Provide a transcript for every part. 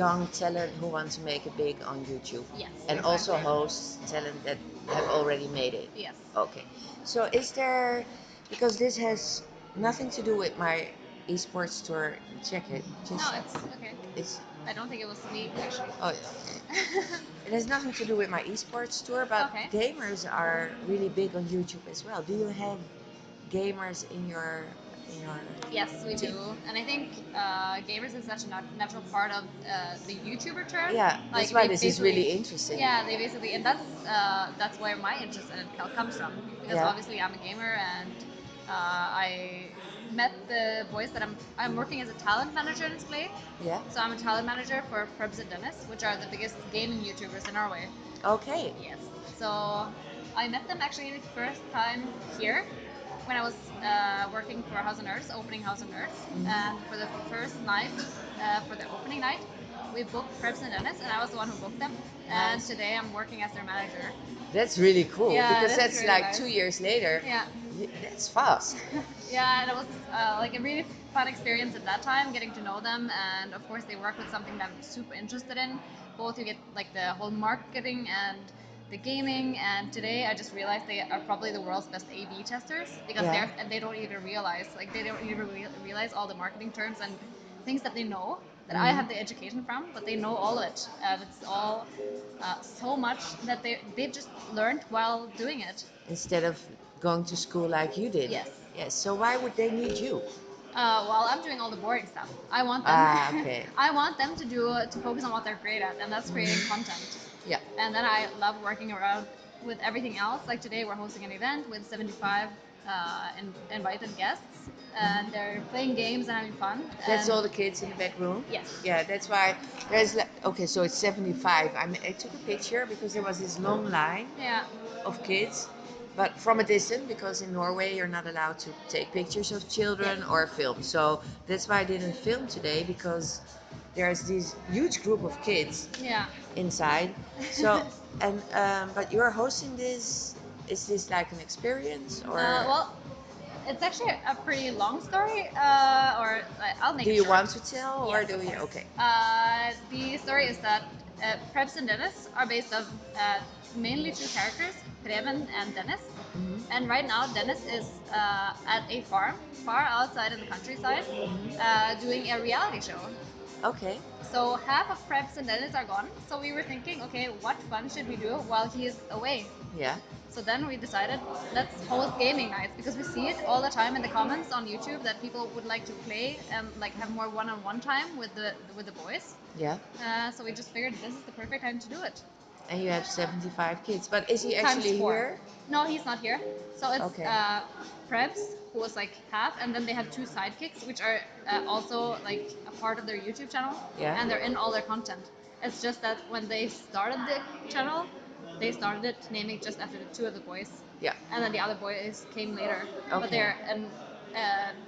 young talent who want to make it big on YouTube. Yes, And also exactly. host talent that have already made it. Yes. Okay. So is there, because this has nothing to do with my esports tour, check it. No, Just, it's okay. it's, I don't think it was me actually. oh, it has nothing to do with my esports tour, but Okay. gamers are really big on YouTube as well. Do you have gamers in your Yes, we do, team? and I think gamers is such a natural part of the YouTuber term. Yeah, that's Like why they this is basically, really interesting. yeah, they basically, and that's where my interest in it comes from. Because Yeah. obviously I'm a gamer, and I met the boys that I'm working as a talent manager in Splay. Yeah. So I'm a talent manager for Prebz and Dennis, which are the biggest gaming YouTubers in Norway. Okay. Yes. So I met them actually the first time here when I was working for House of Nerds, opening House of Nerds. And for the first night, for the opening night, we booked Prebz and Dennis, and I was the one who booked them. And Nice. today I'm working as their manager. That's really cool Yeah, because that's that's really like nice. 2 years later. Yeah. That's fast. Yeah, and it was like a really fun experience at that time, getting to know them, and of course they work with something that I'm super interested in. Both you get like the whole marketing and the gaming, and today I just realized they are probably the world's best A/B testers because Yeah. they don't even realize they don't even realize all the marketing terms and things that they know that I have the education from, but they know all of it, and it's all so much that they've just learned while doing it. Instead of going to school like you did. Yes. Yes. So why would they need you? While I'm doing all the boring stuff. I want them. Ah, okay. I want them to focus on what they're great at, and that's creating content. Yeah. And then I love working around with everything else. Like today, we're hosting an event with 75 invited guests, and they're playing games and having fun. That's And all the kids in the back room. yes, Yeah, that's why there's okay. So it's 75. I took a picture because there was this long line yeah, of kids, but from a distance because in Norway you're not allowed to take pictures of yes, children or film. So that's why I didn't film today because there's this huge group of kids yeah. inside. So and but you're hosting this. Is this like an experience or Well, it's actually a pretty long story, or I'll make do it you short. want to tell or Yes, do of you? course. Okay. The story is that Prebz and Dennis are based on mainly two characters, Preben and Dennis. And right now, Dennis is at a farm far outside in the countryside doing a reality show. Okay. So half of Prebz and Dennis are gone. So we were thinking, okay, what fun should we do while he is away? Yeah. So then we decided let's host gaming nights because we see it all the time in the comments on YouTube that people would like to play and like have more one-on-one time with the boys. Yeah. So we just figured this is the perfect time to do it. And you have 75 kids. But is he Times actually four. here? No, he's not here. So it's Okay. Prebz, who was like half, and then they have two sidekicks, which are also like a part of their YouTube channel, Yeah. and they're in all their content. It's just that when they started the channel, they started it naming just after the two of the boys, Yeah. and then the other boys came later. But Okay. they're and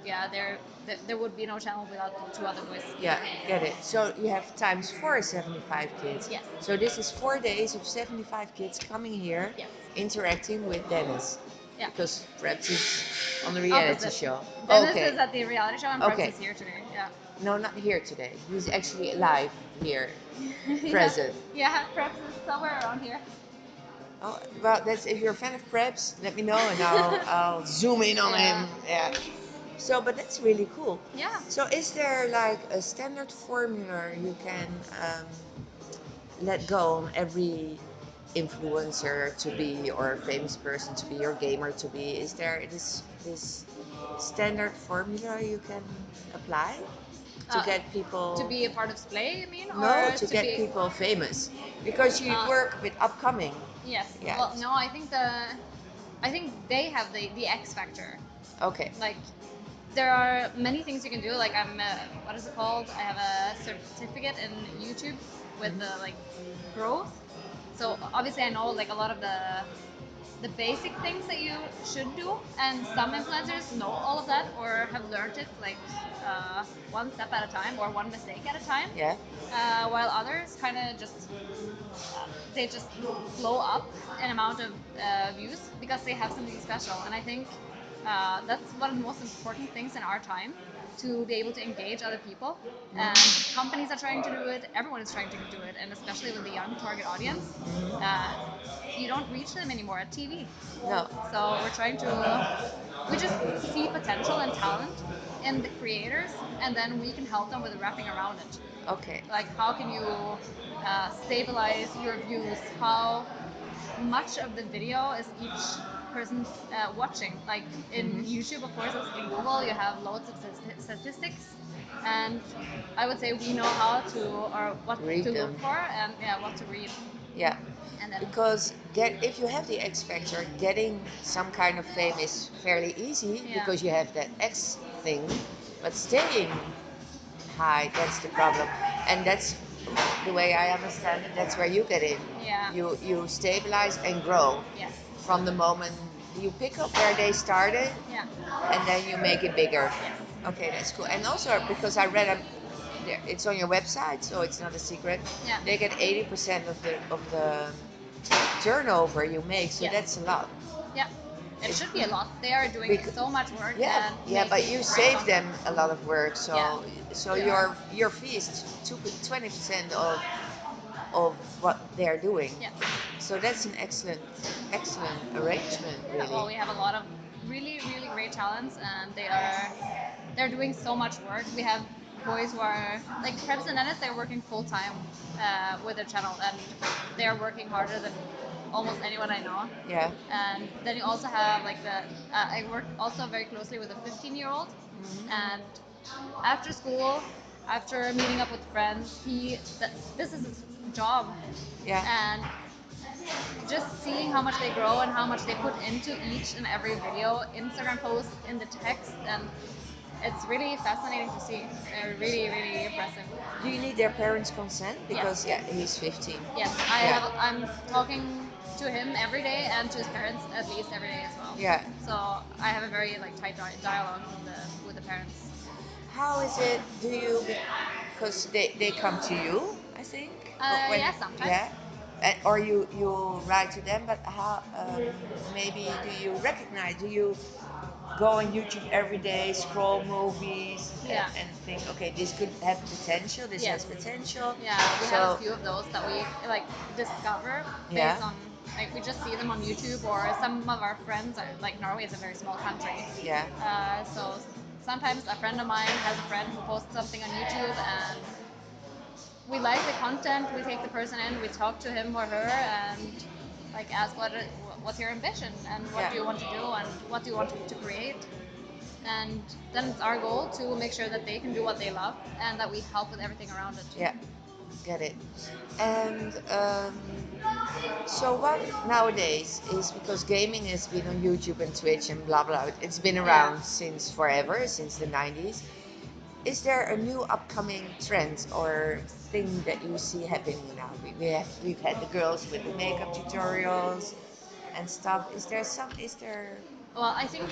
yeah, there would be no channel without the two other boys. Yeah, get it. So you have times four 75 kids. Yes. So this is 4 days of 75 kids coming here, Yes. interacting with Dennis. Yeah. Because perhaps he's on the reality Opposite. show. Dennis Okay. is at the reality show, and Prebz Okay. is here today. Yeah. No, not here today. He's actually live here, Yeah, present. yeah, Preps is somewhere around here. Oh, well, that's if you're a fan of Krebs, let me know and I'll zoom in on Yeah. him. Yeah. So, but that's really cool. Yeah. So, is there like a standard formula you can let go on every influencer to be, or famous person to be, or gamer to be? Is there this standard formula you can apply to Uh, get to people? be a part of Splay, you mean, No, or to to get be? people famous because you Uh, work with upcoming. yes. Yeah. Well, no, I think they have the X factor. Okay. Like, there are many things you can do. Like, what is it called? I have a certificate in YouTube with the like growth. So obviously, I know like a lot of the basic things that you should do, and some influencers know all of that or have learned it like one step at a time or one mistake at a time, Yeah. while others kind of just they just blow up an amount of views because they have something special. And I think that's one of the most important things in our time, to be able to engage other people. And companies are trying to do it. Everyone is trying to do it, and especially with the young target audience, you don't reach them anymore at TV. No. So we're trying to. We just see potential and talent in the creators, and then we can help them with wrapping around it. Okay. Like, how can you stabilize your views? How much of the video is each person watching? Like in YouTube, of course, in Google, you have loads of statistics, and I would say we know how to or what Read to them. look for and yeah, what to read. Yeah. And then Because if you have the X factor, getting some kind of fame is fairly easy yeah, because you have that X thing, but staying high, that's the problem. And that's the way I understand it, that's where you get in. yeah, You stabilize and grow yes, from the moment you pick up where they started yeah, and then you make it bigger. yes, Okay, that's cool. And also because I read it's on your website, so it's not a secret. yeah, They get 80% of the turnover you make, so yes, that's a lot. yeah. It should be a lot. They are doing so much work Yeah, and yeah, but making you great save them content. a lot of work, so Yeah, so we are. your fee is 20% of what they're doing. Yeah. So that's an excellent arrangement, Yeah, well, really. we have a lot of really, really great talents, and they're doing so much work. We have boys who are like Krebs and Ennis. They're working full time with their channel, and they're working harder than almost anyone I know. Yeah. And then you also have like I work also very closely with a 15-year-old, and after school, after meeting up with friends, this is his job, Yeah. and just seeing how much they grow and how much they put into each and every video, Instagram post, in the text, and it's really fascinating to see. Really, really impressive. Do you need their parents' consent? Because Yes, yeah, he's 15. yes. Yeah. I'm talking to him every day and to his parents at least every day as well. Yeah. So I have a very like tight dialogue with the parents. How is it? Do you? Because they come to you, I think. When Yeah, sometimes. yeah, or you write to them. But how? Maybe do you recognize? Do you go on YouTube every day, scroll movies, Yeah. and think, okay, this could have potential. This has Yes. potential. Yeah, we have a So few of those that we like discover yeah, based on like we just see them on YouTube or some of our friends are like Norway is a very small country. yeah, So sometimes a friend of mine has a friend who posts something on YouTube and we like the content, we take the person in, we talk to him or her and like ask what's your ambition and what do you want to do and what do you want to create, and then it's our goal to make sure that they can do what they love and that we help with everything around it. yeah. Get it. And so what nowadays is because gaming has been on YouTube and Twitch and blah blah. It's been Yeah. around since forever, since the 90s. Is there a new upcoming trend or thing that you see happening now? We've had the girls with the makeup tutorials and stuff. Is there some? Is there? Well, I think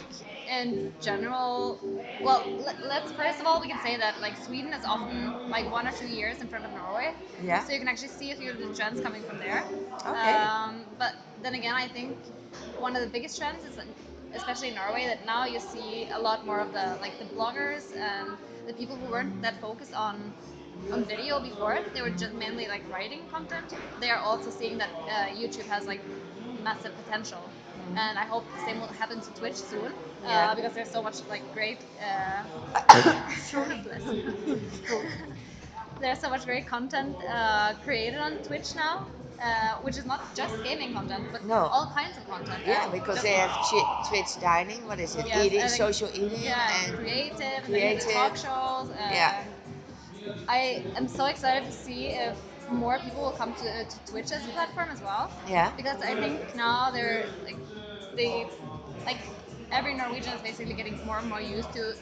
in general, well, let's first of all we can say that like Sweden is often like 1 or 2 years in front of Norway, Yeah. so you can actually see a few of the trends coming from there. Okay. But then again, I think one of the biggest trends is, especially in Norway, that now you see a lot more of the like the bloggers and the people who weren't that focused on video before. They were just mainly like writing content. They are also seeing that YouTube has like massive potential, and I hope the same will happen to Twitch soon, Yeah. because there's so much like great. Bless you. There's so much great content created on Twitch now, which is not just gaming content, but No. all kinds of content. Yeah, And because just they have Twitch dining. What is it? yes, Eating, I think social eating, yeah, and creative, and then you have the creative. talk shows, Yeah. and I am so excited to see if more people will come to Twitch as a platform as well. Yeah. Because I think now they're like they like every Norwegian is basically getting more and more used to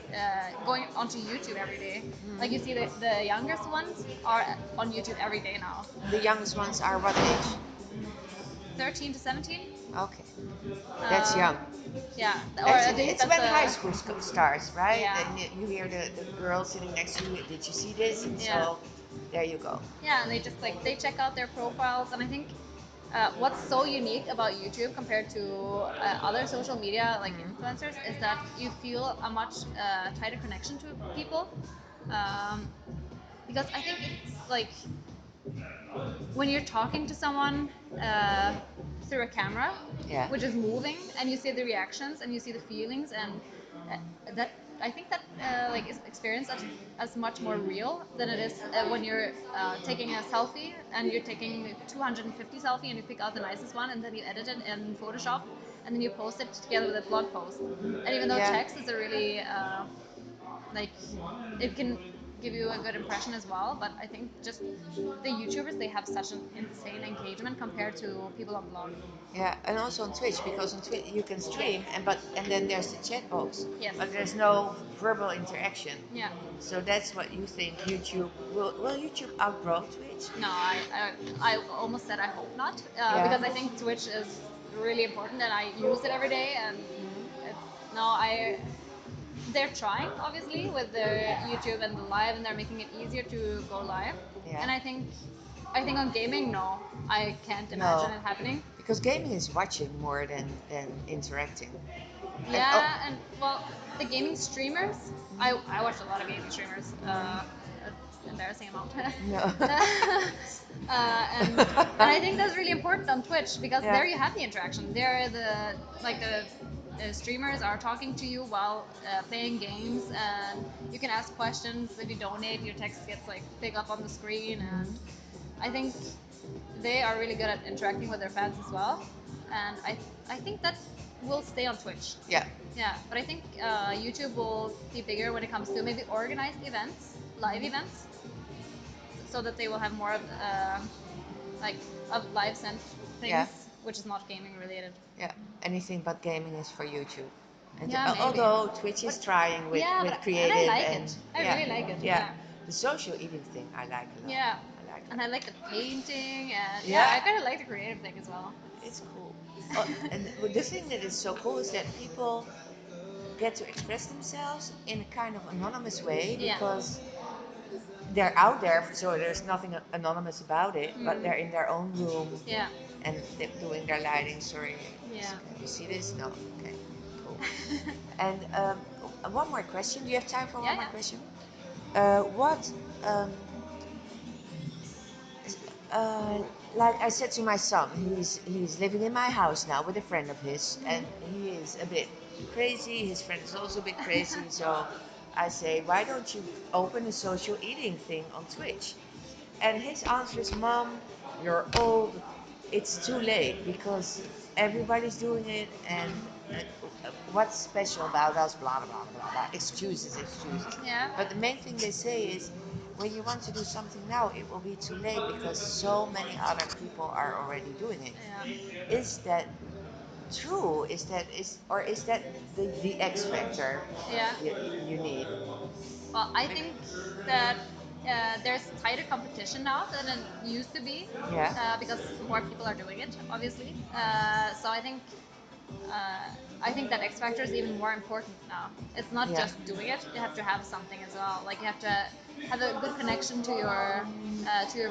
going onto YouTube every day. Like you see the youngest ones are on YouTube every day now. The youngest ones are what age? 13 to 17. Okay, that's young. Yeah, or It's, at least it's that's when high the school starts, right? yeah. Then you hear the girl sitting next to you. Did you see this? And Yeah. so there you go. Yeah, and they just like they check out their profiles, and I think what's so unique about YouTube compared to other social media like Mhm. influencers is that you feel a much tighter connection to people. Um, because I think it's like when you're talking to someone through a camera, Yeah. which is moving, and you see the reactions and you see the feelings, and that I think that like is experienced as much more real than it is when you're taking a selfie and you're taking 250 selfie and you pick out the nicest one and then you edit it in Photoshop and then you post it together with a blog post. And even though Yeah. text is a really like it can give you a good impression as well, but I think just the YouTubers, they have such an insane engagement compared to people on blog. Yeah, and also on Twitch, because on Twitch you can stream and then there's the chat box, Yes. but there's no verbal interaction. Yeah. So that's what you think YouTube will YouTube outgrow Twitch? No, I almost said I hope not, Yeah. because I think Twitch is really important and I use it every day. And Mhm. it's, no, they're trying obviously with their YouTube and the live, and they're making it easier to go live. Yeah. And I think on gaming, no, I can't imagine No, it happening. because gaming is watching more than interacting. And oh, Yeah, and well, the gaming streamers, I watched a lot of gaming streamers, an embarrassing amount. no. And I think that's really important on Twitch because Yeah. there you have the interaction. There the streamers are talking to you while playing games, and you can ask questions. If you donate, your text gets like big up on the screen, and I think they are really good at interacting with their fans as well. And I think that will stay on Twitch. Yeah. Yeah, but I think YouTube will be bigger when it comes to maybe organized events, live events, so that they will have more of like of live sent Yeah. things, which is not gaming related. Yeah. Anything but gaming is for YouTube. And Yeah, maybe. although Twitch But is trying yeah, with and I creative like and it. I yeah, really like it. yeah, Yeah. the social eating thing I like a lot. Yeah. I like And it. I like the painting, and yeah, Yeah, I kind of like the creative thing as well. it's cool. Oh, and the thing that is so cool is that people get to express themselves in a kind of anonymous way Yeah. because they're out there, so there's nothing anonymous about it, but Mm. they're in their own room Yeah. and they're doing their lighting. Sorry, Yeah. can you see this? No. Okay, cool. And one more question. Do you have time for one Yeah, more yeah. question? What um, uh, like I said to my son, he's living in my house now with a friend of his, and he is a bit crazy. His friend is also a bit crazy, so I say, why don't you open a social eating thing on Twitch? And his answer is, Mom, you're old. It's too late because everybody's doing it, and what's special about us? Blah blah blah blah blah. Excuses, excuses. Yeah. But the main thing they say is, when you want to do something now, it will be too late because so many other people are already doing it. Yeah. Is that true? Is that the X factor Yeah. you need? Well, I think that there's tighter competition now than it used to be, Yeah. because more people are doing it, obviously. So I think that X Factor is even more important now. It's not Yeah. just doing it; you have to have something as well. Like you have to have a good connection to your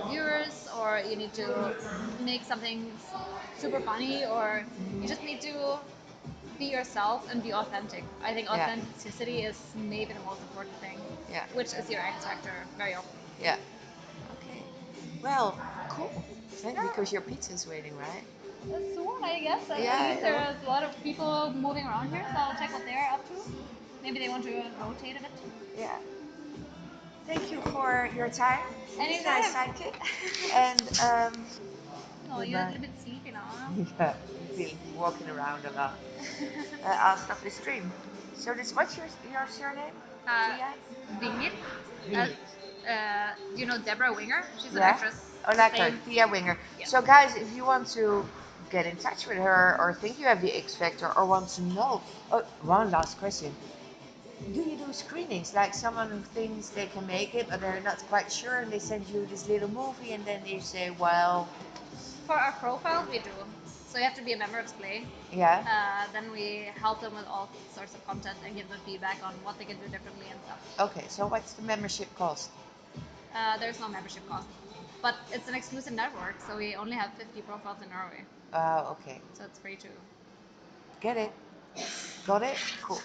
viewers, or you need to make something super funny, or you just need to be yourself and be authentic. I think Yeah. authenticity is maybe the most important thing, Yeah. which is your X factor very often. Yeah. Okay. Well, cool. Thank Yeah, because your pizza's waiting, right? soon I guess. At Yeah, least I hope. there's a lot of people moving around here, so I'll check what they're up to. Maybe they want to rotate a bit. Yeah. Thank you for your time. Really nice Anytime. sidekick. And No, you're a goodbye. little bit sleepy now, huh? Yeah, I'm feeling walking around a lot. I'll stop the stream. So this, what's your surname? uh, Thea? Winger. Uh, Winger. do you know Deborah Winger? She's an Yeah? actress. I The like her, same. Thea Winger. Yeah. So guys, if you want to get in touch with her or think you have the X Factor or want to know, oh, one last question. Do you do screenings like someone who thinks they can make it but they're not quite sure and they send you this little movie and then you say, well, For our profiles, we do. So you have to be a member of Splay. yeah, Then we help them with all sorts of content and give them feedback on what they can do differently and stuff. okay, so what's the membership cost? There's no membership cost. but it's an exclusive network, so we only have 50 profiles in Norway, Okay. so it's free too. Get it. Got it? Cool.